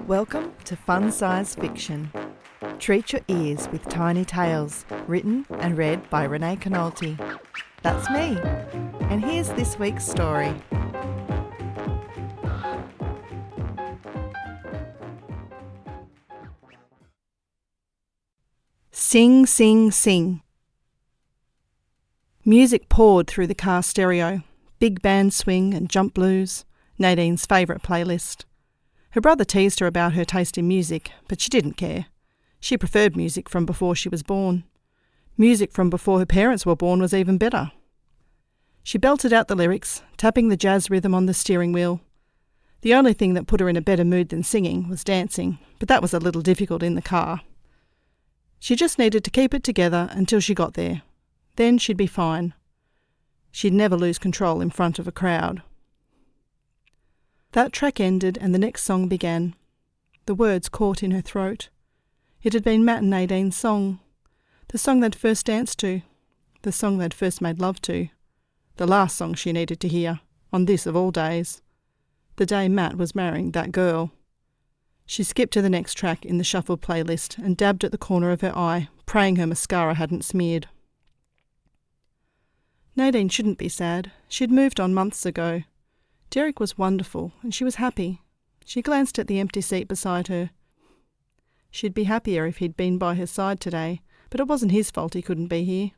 Welcome to Fun Size Fiction. Treat your ears with tiny tales, written and read by Renee Canolti. That's me. And here's this week's story. Sing, sing, sing. Music poured through the car stereo. Big band swing and jump blues, Nadine's favourite playlist. Her brother teased her about her taste in music, but she didn't care. She preferred music from before she was born. Music from before her parents were born was even better. She belted out the lyrics, tapping the jazz rhythm on the steering wheel. The only thing that put her in a better mood than singing was dancing, but that was a little difficult in the car. She just needed to keep it together until she got there. Then she'd be fine. She'd never lose control in front of a crowd. That track ended and the next song began. The words caught in her throat. It had been Matt and Nadine's song. The song they'd first danced to. The song they'd first made love to. The last song she needed to hear, on this of all days. The day Matt was marrying that girl. She skipped to the next track in the shuffled playlist and dabbed at the corner of her eye, praying her mascara hadn't smeared. Nadiene shouldn't be sad. She'd moved on months ago. Derek was wonderful, and she was happy. She glanced at the empty seat beside her. She'd be happier if he'd been by her side today, but it wasn't his fault he couldn't be here.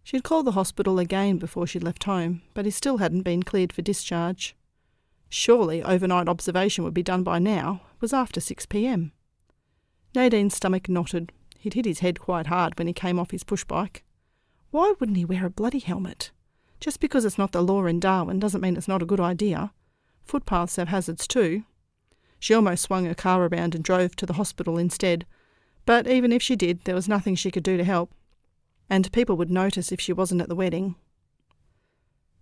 She'd called the hospital again before she'd left home, but he still hadn't been cleared for discharge. Surely overnight observation would be done by now. It was after 6 p.m. Nadine's stomach knotted. He'd hit his head quite hard when he came off his pushbike. Why wouldn't he wear a bloody helmet? Just because it's not the law in Darwin doesn't mean it's not a good idea. Footpaths have hazards too. She almost swung her car around and drove to the hospital instead. But even if she did, there was nothing she could do to help. And people would notice if she wasn't at the wedding.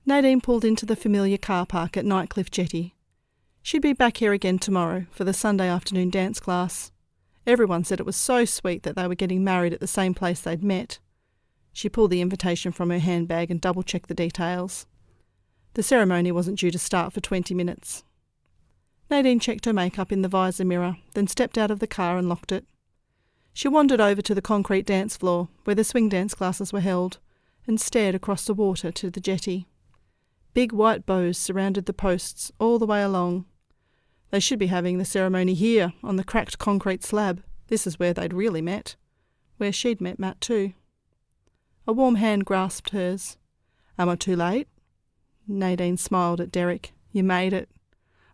Nadiene pulled into the familiar car park at Nightcliff Jetty. She'd be back here again tomorrow for the Sunday afternoon dance class. Everyone said it was so sweet that they were getting married at the same place they'd met. She pulled the invitation from her handbag and double-checked the details. The ceremony wasn't due to start for 20 minutes. Nadiene checked her makeup in the visor mirror, then stepped out of the car and locked it. She wandered over to the concrete dance floor, where the swing dance classes were held, and stared across the water to the jetty. Big white bows surrounded the posts all the way along. They should be having the ceremony here, on the cracked concrete slab. This is where they'd really met. Where she'd met Matt too. A warm hand grasped hers. Am I too late? Nadiene smiled at Derek. You made it.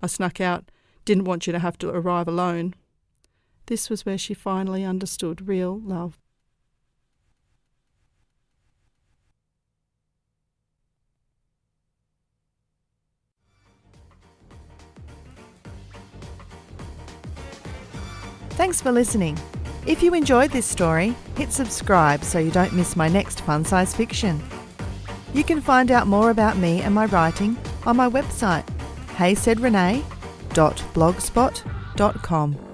I snuck out. Didn't want you to have to arrive alone. This was where she finally understood real love. Thanks for listening. If you enjoyed this story, hit subscribe so you don't miss my next Fun Size Fiction. You can find out more about me and my writing on my website, heysaidrenee.blogspot.com.